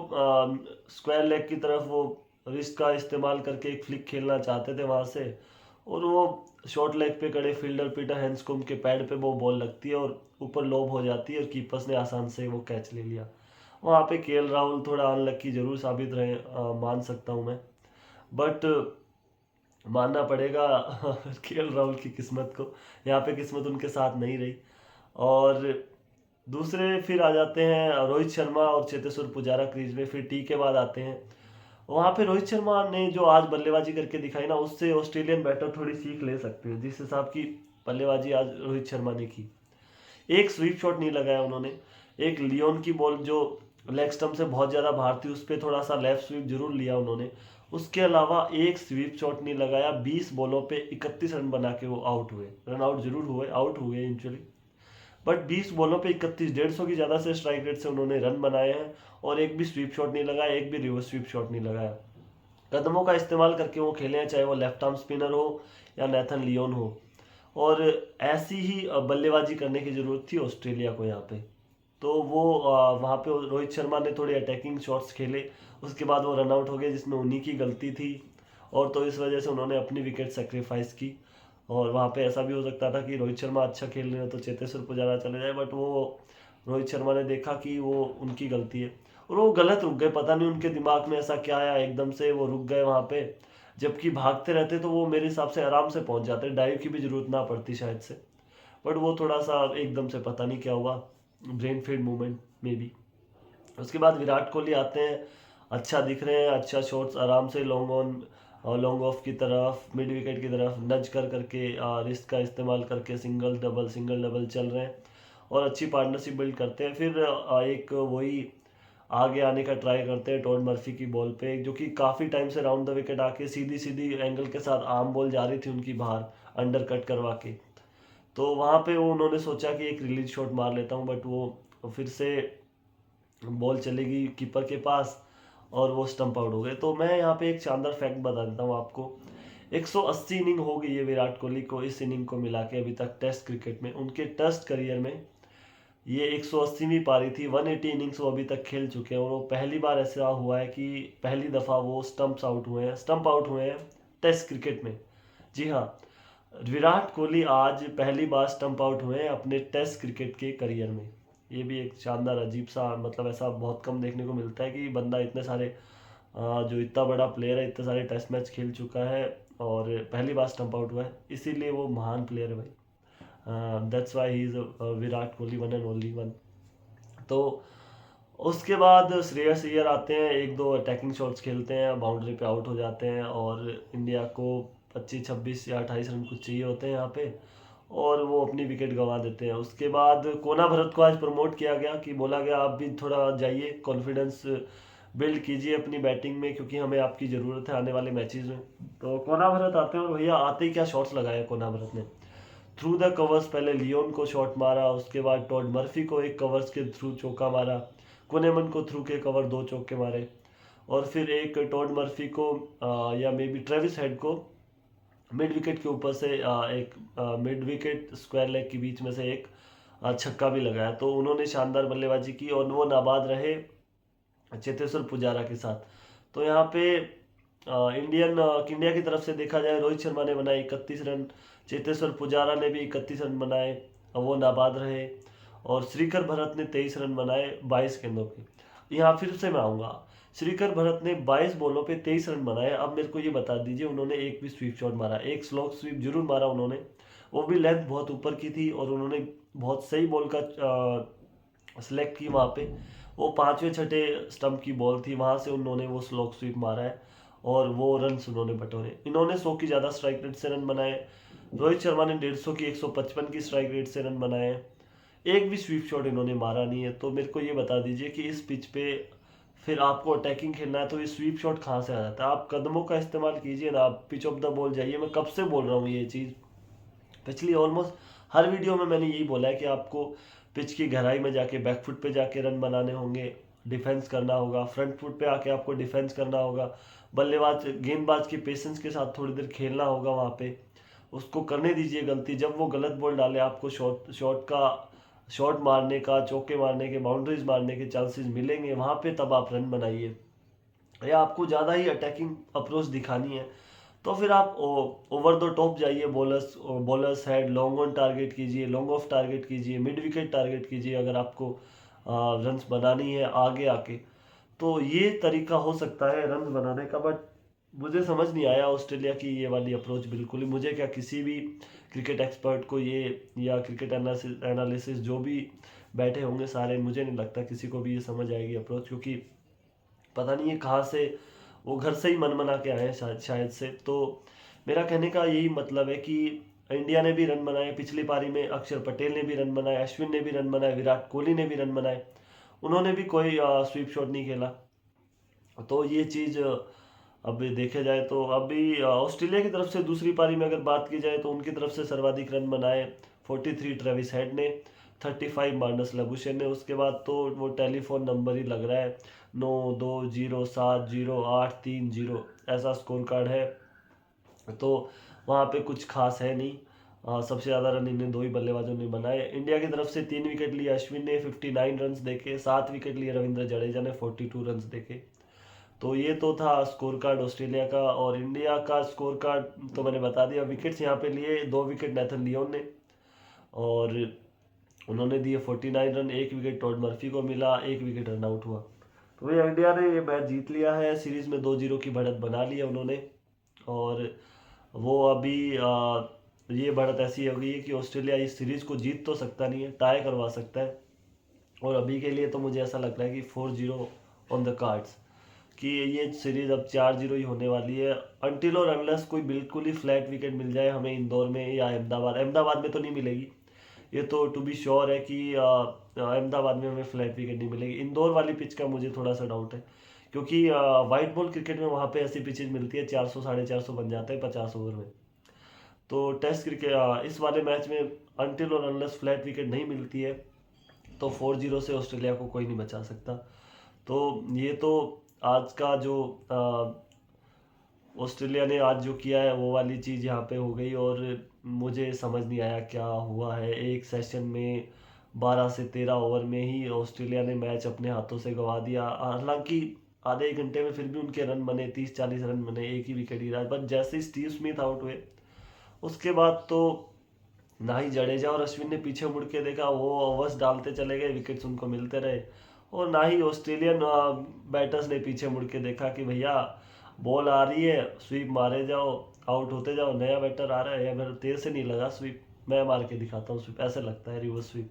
स्क्वायर लेग की तरफ वो रिस्ट का इस्तेमाल करके एक फ्लिक खेलना चाहते थे वहाँ से, और वो शॉर्ट लेग पे खड़े फील्डर पीटर हैंड्सकॉम्ब के पैड पे वो बॉल लगती है और ऊपर लॉब हो जाती है, और कीपर्स ने आसान से वो कैच ले लिया। वहाँ पे केएल राहुल थोड़ा अनलक्की जरूर साबित रहे, मान सकता हूँ मैं। बट मानना पड़ेगा केएल राहुल की किस्मत को, यहाँ पे किस्मत उनके साथ नहीं रही। और दूसरे फिर आ जाते हैं रोहित शर्मा और चेतेश्वर पुजारा क्रीज में, फिर टी के बाद आते हैं। वहाँ पे रोहित शर्मा ने जो आज बल्लेबाजी करके दिखाई ना, उससे ऑस्ट्रेलियन बैटर थोड़ी सीख ले सकते हैं। जिस हिसाब की बल्लेबाजी आज रोहित शर्मा ने की, एक स्वीप शॉट नहीं लगाया उन्होंने। एक लियोन की बॉल जो लेग स्टम्प से बहुत ज़्यादा बाहर थी, उस पर थोड़ा सा लेफ्ट स्वीप जरूर लिया उन्होंने। उसके अलावा एक स्वीप शॉट नहीं लगाया। 20 बॉलों पे 31 रन बना के वो आउट हुए। रन आउट जरूर हुए, आउट हुए इंचुअली, बट 20 बॉलों पे 31, 150 की ज़्यादा से स्ट्राइक रेट से उन्होंने रन बनाए हैं। और एक भी स्वीप शॉट नहीं लगाया, एक भी रिवर्स स्वीप शॉट नहीं लगाया। कदमों का इस्तेमाल करके वो खेले हैं, चाहे वो लेफ्ट आर्म स्पिनर हो या नेथन लियोन हो। और ऐसी ही बल्लेबाजी करने की ज़रूरत थी ऑस्ट्रेलिया को यहाँ पे। तो वो वहाँ पे रोहित शर्मा ने थोड़े अटैकिंग शॉट्स खेले, उसके बाद वो रन आउट हो गए, जिसमें उन्हीं की गलती थी। और तो इस वजह से उन्होंने अपनी विकेट सेक्रीफाइस की। और वहाँ पे ऐसा भी हो सकता था कि रोहित शर्मा अच्छा खेल रहे हो तो चेतेश्वर पुजारा चले जाए, बट वो रोहित शर्मा ने देखा कि वो उनकी गलती है, और वो गलत रुक गए। पता नहीं उनके दिमाग में ऐसा क्या आया, एकदम से वो रुक गए वहाँ पे। जबकि भागते रहते तो वो मेरे हिसाब से आराम से पहुँच जाते, डाइव की भी जरूरत ना पड़ती शायद से। बट वो थोड़ा सा एकदम से पता नहीं क्या हुआ, ब्रेन फीड मूवमेंट में भी। उसके बाद विराट कोहली आते हैं, अच्छा दिख रहे हैं, अच्छा शॉट्स आराम से लॉन्ग ऑन और लॉन्ग ऑफ की तरफ, मिड विकेट की तरफ नज कर करके रिस्ट का इस्तेमाल करके सिंगल डबल चल रहे हैं, और अच्छी पार्टनरशिप बिल्ड करते हैं। फिर एक वही आगे आने का ट्राई करते हैं टॉड मर्फी की बॉल पे, जो कि काफ़ी टाइम से राउंड द विकेट आके सीधी सीधी एंगल के साथ आर्म बॉल जा रही थी उनकी बाहर, अंडर कट करवा के। तो वहाँ पे वो उन्होंने सोचा कि एक रिलीज शॉट मार लेता हूँ, बट वो फिर से बॉल चलेगी कीपर के पास और वो स्टंप आउट हो गए। तो मैं यहाँ पे एक शानदार फैक्ट बता देता हूँ आपको। 180 इनिंग हो गई है विराट कोहली को, इस इनिंग को मिला के अभी तक टेस्ट क्रिकेट में। उनके टेस्ट करियर में ये 180वीं पारी थी। 180 इनिंग्स वो अभी तक खेल चुके हैं, और वो पहली बार ऐसा हुआ है कि पहली दफ़ा वो स्टंप आउट हुए हैं टेस्ट क्रिकेट में। जी हाँ, विराट कोहली आज पहली बार स्टंप आउट हुए हैं अपने टेस्ट क्रिकेट के करियर में। ये भी एक शानदार अजीब सा, मतलब ऐसा बहुत कम देखने को मिलता है कि बंदा इतने सारे जो इतना बड़ा प्लेयर है, इतने सारे टेस्ट मैच खेल चुका है और पहली बार स्टंप आउट हुआ है, इसीलिए वो महान प्लेयर है भाई। That's why he is Virat Kohli, one and only one. तो उसके बाद श्रेयस अय्यर आते हैं, एक दो अटैकिंग शॉट्स खेलते हैं, बाउंड्री पे आउट हो जाते हैं, और इंडिया को 25 26 या 28 रन कुछ चाहिए होते हैं यहाँ पे, और वो अपनी विकेट गंवा देते हैं। उसके बाद कोना भरत को आज प्रमोट किया गया कि बोला गया आप भी थोड़ा जाइए, कॉन्फिडेंस बिल्ड कीजिए अपनी बैटिंग में, क्योंकि हमें आपकी ज़रूरत है आने वाले मैचेस में। तो कोना भरत आते हैं, और भैया आते ही क्या शॉट्स लगाया कोना भरत ने थ्रू द कवर्स। पहले लियोन को शॉट मारा, उसके बाद टॉड मर्फी को एक कवर्स के थ्रू चौका मारा, कुनेमन को थ्रू के कवर 2 चौके मारे, और फिर एक टॉड मर्फी को या मे बी ट्रेविस हेड को मिड विकेट के ऊपर से एक मिड विकेट स्क्वायर लेग के बीच में से एक छक्का भी लगाया। तो उन्होंने शानदार बल्लेबाजी की, और वो नाबाद रहे चेतेश्वर पुजारा के साथ। तो यहाँ पे इंडिया की तरफ से देखा जाए, रोहित शर्मा ने बनाए 31 रन, चेतेश्वर पुजारा ने भी 31 रन बनाए, वो नाबाद रहे, और श्रीकर भरत ने 23 रन बनाए 22 गेंदों पे। यहाँ फिर से मैं आऊँगा, श्रीकर भरत ने 22 बॉलों पे 23 रन बनाए। अब मेरे को ये बता दीजिए, उन्होंने एक भी स्वीप शॉट मारा? एक स्लो स्वीप जरूर मारा उन्होंने, वो भी लेंथ बहुत ऊपर की थी, और उन्होंने बहुत सही बॉल का सिलेक्ट की वहाँ पे। वो पांचवें छठे स्टंप की बॉल थी, वहाँ से उन्होंने वो स्लो स्वीप मारा है, और वो रन उन्होंने बटोरे। इन्होंने 100 की ज़्यादा स्ट्राइक रेट से रन बनाए। रोहित शर्मा ने 150 की 155 की स्ट्राइक रेट से रन बनाए। एक भी स्वीप शॉट इन्होंने मारा नहीं है। तो मेरे को ये बता दीजिए कि इस पिच पे फिर आपको अटैकिंग खेलना है तो ये स्वीप शॉट कहाँ से आ जाता है? आप कदमों का इस्तेमाल कीजिए ना, आप पिच ऑफ द बॉल जाइए। मैं कब से बोल रहा हूँ ये चीज़, पिछली ऑलमोस्ट हर वीडियो में मैंने यही बोला है कि आपको पिच की गहराई में जाके बैकफुट पे जाके रन बनाने होंगे, डिफेंस करना होगा, फ्रंट फुट पे आके आपको डिफेंस करना होगा, बल्लेबाज गेंदबाज की पेशेंस के साथ थोड़ी देर खेलना होगा वहाँ पे, उसको करने दीजिए गलती। जब वो गलत बॉल डाले, आपको शॉट मारने का, चौके मारने के, बाउंड्रीज मारने के चांसेस मिलेंगे वहाँ पे, तब आप रन बनाइए। या आपको ज़्यादा ही अटैकिंग अप्रोच दिखानी है तो फिर आप ओवर द टॉप जाइए, bowlers head, long on target कीजिए, लॉन्ग ऑफ टारगेट कीजिए, मिड विकेट टारगेट कीजिए, अगर आपको रन्स बनानी है आगे आके। तो ये तरीका हो सकता है रन बनाने का, बट मुझे समझ नहीं आया ऑस्ट्रेलिया की ये वाली अप्रोच बिल्कुल ही। मुझे क्या, किसी भी क्रिकेट एक्सपर्ट को ये, या क्रिकेट एनालिसिस जो भी बैठे होंगे सारे, मुझे नहीं लगता किसी को भी ये समझ आएगी अप्रोच, क्योंकि पता नहीं है कहाँ से वो घर से ही मन बना के आए हैं शायद से। तो मेरा कहने का यही मतलब है कि इंडिया ने भी रन बनाए पिछली पारी में, अक्षर पटेल ने भी रन बनाए, अश्विन ने भी रन बनाए, विराट कोहली ने भी रन बनाए, उन्होंने भी कोई स्वीप शॉट नहीं खेला। तो ये चीज़ अब देखा जाए तो अभी ऑस्ट्रेलिया की तरफ से दूसरी पारी में अगर बात की जाए तो उनकी तरफ से सर्वाधिक रन बनाए 43 ट्रेविस हेड ने, 35 मार्नस लबुशेन ने। उसके बाद तो वो टेलीफोन नंबर ही लग रहा है, 9-2-0-7-0-8-3-0 ऐसा स्कोर कार्ड है। तो वहाँ पे कुछ खास है नहीं। सबसे ज़्यादा रन इन्हें दो ही बल्लेबाजों ने बनाए। इंडिया की तरफ से 3 विकेट लिए अश्विन ने 59 रन देके, 7 विकेट लिए रविंद्र जडेजा ने 42 रन देके। तो ये तो था स्कोर कार्ड ऑस्ट्रेलिया का। और इंडिया का स्कोर कार्ड तो मैंने बता दिया। विकेट्स यहाँ पे लिए, 2 विकेट नेथन लियोन ने, और उन्होंने दिए 49 रन, 1 विकेट टॉड मर्फी को मिला, 1 विकेट रन आउट हुआ। तो ये इंडिया ने ये मैच जीत लिया है, सीरीज में 2-0 की बढ़त बना ली है उन्होंने। और वो अभी ये बढ़त ऐसी हो गई है कि ऑस्ट्रेलिया इस सीरीज को जीत तो सकता नहीं है, टाई करवा सकता है। और अभी के लिए तो मुझे ऐसा लग रहा है कि 4-0 ऑन द कार्ड्स, कि ये सीरीज अब 4-0 ही होने वाली है, अनटिल और अनलेस कोई बिल्कुल ही फ्लैट विकेट मिल जाए हमें इंदौर में या अहमदाबाद। अहमदाबाद में तो नहीं मिलेगी, ये तो टू बी श्योर है कि अहमदाबाद में हमें फ्लैट विकेट नहीं मिलेगी। इंदौर वाली पिच का मुझे थोड़ा सा डाउट है, क्योंकि वाइट बॉल क्रिकेट में वहाँ पे ऐसी पिचेज मिलती है 400 450 बन जाते हैं 50 ओवर में। तो टेस्ट क्रिकेट इस वाले मैच में अनटिल और अनलेस फ्लैट विकेट नहीं मिलती है तो 4-0 से ऑस्ट्रेलिया को कोई नहीं बचा सकता। तो ये तो आज का जो ऑस्ट्रेलिया ने आज जो किया है वो वाली चीज़ यहाँ पे हो गई। और मुझे समझ नहीं आया क्या हुआ है, एक सेशन में 12 से 13 ओवर में ही ऑस्ट्रेलिया ने मैच अपने हाथों से गंवा दिया। हालांकि आधे एक घंटे में फिर भी उनके रन बने, 30-40 रन बने, एक ही विकेट गिरा। बट जैसे ही स्टीव स्मिथ आउट हुए उसके बाद तो ना ही जडेजा और अश्विन ने पीछे मुड़ के देखा, वो ओवर्स डालते चले गए, विकेट्स उनको मिलते रहे। और ना ही ऑस्ट्रेलियन बैटर्स ने पीछे मुड़ के देखा कि भैया बॉल आ रही है, स्वीप मारे जाओ, आउट होते जाओ, नया बैटर आ रहा है, या मेरे तेज से नहीं लगा स्वीप, मैं मार के दिखाता हूँ स्वीप, ऐसे लगता है रिवर्स स्वीप,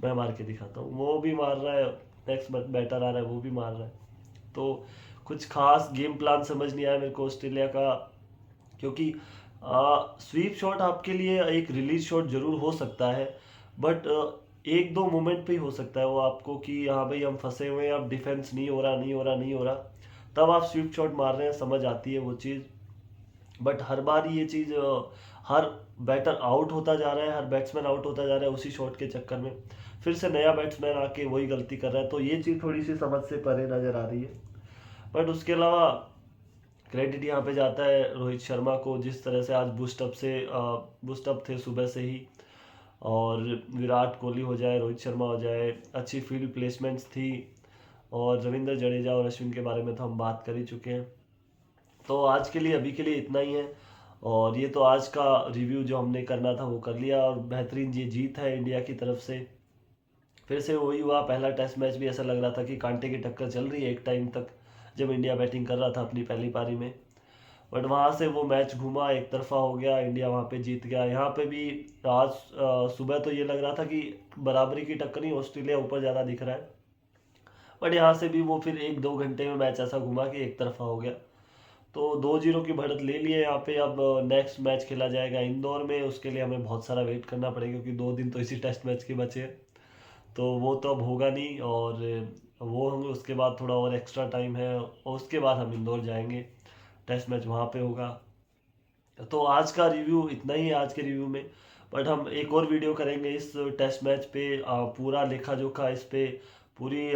मैं मार के दिखाता हूँ। वो भी मार रहा है, नेक्स्ट बैटर आ रहा है वो भी मार रहा है। तो कुछ खास गेम प्लान समझ नहीं आया मेरे को ऑस्ट्रेलिया का, क्योंकि स्वीप शॉट आपके लिए एक रिलीज शॉट जरूर हो सकता है, बट एक दो मोमेंट पे ही हो सकता है वो आपको, कि हाँ भाई हम फंसे हुए हैं, अब डिफेंस नहीं हो रहा, नहीं हो रहा, नहीं हो रहा, तब आप स्वीप शॉट मार रहे हैं, समझ आती है वो चीज़। बट हर बार ये चीज़ हर बैटर आउट होता जा रहा है, हर बैट्समैन आउट होता जा रहा है उसी शॉट के चक्कर में, फिर से नया बैट्समैन आके वही गलती कर रहा है। तो ये चीज़ थोड़ी सी समझ से परे नज़र आ रही है। बट उसके अलावा क्रेडिट यहाँ पे जाता है रोहित शर्मा को, जिस तरह से आज बूस्टअप थे सुबह से ही। और विराट कोहली हो जाए, रोहित शर्मा हो जाए, अच्छी फील्ड प्लेसमेंट्स थी। और रविंद्र जडेजा और अश्विन के बारे में तो हम बात कर ही चुके हैं। तो आज के लिए अभी के लिए इतना ही है। और ये तो आज का रिव्यू जो हमने करना था वो कर लिया, और बेहतरीन ये जीत है इंडिया की तरफ से। फिर से वही हुआ, पहला टेस्ट मैच भी ऐसा लग रहा था कि कांटे की टक्कर चल रही है एक टाइम तक, जब इंडिया बैटिंग कर रहा था अपनी पहली पारी में। बट वहाँ से वो मैच घूमा, एक तरफा हो गया, इंडिया वहाँ पे जीत गया। यहाँ पे भी आज सुबह तो ये लग रहा था कि बराबरी की टक्कर ही, ऑस्ट्रेलिया ऊपर ज़्यादा दिख रहा है। बट यहाँ से भी वो फिर 1-2 घंटे में मैच ऐसा घुमा कि एक तरफा हो गया। तो 2-0 की बढ़त ले लिए यहाँ पे। अब नेक्स्ट मैच खेला जाएगा इंदौर में, उसके लिए हमें बहुत सारा वेट करना पड़ेगा क्योंकि 2 दिन तो इसी टेस्ट मैच के बचे हैं। तो वो तो अब होगा नहीं, और वो होंगे उसके बाद, थोड़ा और एक्स्ट्रा टाइम है और उसके बाद हम इंदौर जाएंगे, टेस्ट मैच वहाँ पे होगा। तो आज का रिव्यू इतना ही है आज के रिव्यू में। बट हम एक और वीडियो करेंगे इस टेस्ट मैच पे, पूरा लेखा जोखा इस पे, पूरी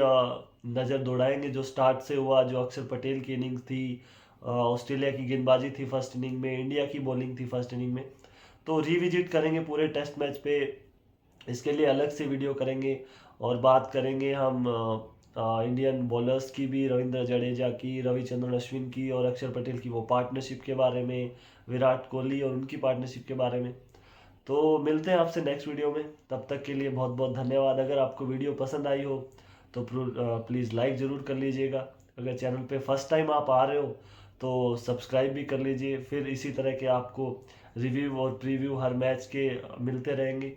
नज़र दौड़ाएंगे जो स्टार्ट से हुआ, जो अक्षर पटेल की इनिंग्स थी, ऑस्ट्रेलिया की गेंदबाजी थी फर्स्ट इनिंग में, इंडिया की बॉलिंग थी फर्स्ट इनिंग में। तो रिविजिट करेंगे पूरे टेस्ट मैच पे, इसके लिए अलग से वीडियो करेंगे। और बात करेंगे हम इंडियन बॉलर्स की भी, रविंद्र जडेजा की, रविचंद्रन अश्विन की और अक्षर पटेल की वो पार्टनरशिप के बारे में, विराट कोहली और उनकी पार्टनरशिप के बारे में। तो मिलते हैं आपसे नेक्स्ट वीडियो में, तब तक के लिए बहुत बहुत धन्यवाद। अगर आपको वीडियो पसंद आई हो तो प्लीज़ लाइक ज़रूर कर लीजिएगा। अगर चैनल पे फर्स्ट टाइम आप आ रहे हो तो सब्सक्राइब भी कर लीजिए। फिर इसी तरह के आपको रिव्यू और प्रीव्यू हर मैच के मिलते रहेंगे।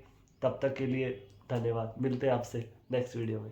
तब तक के लिए धन्यवाद, मिलते हैं आपसे नेक्स्ट वीडियो में।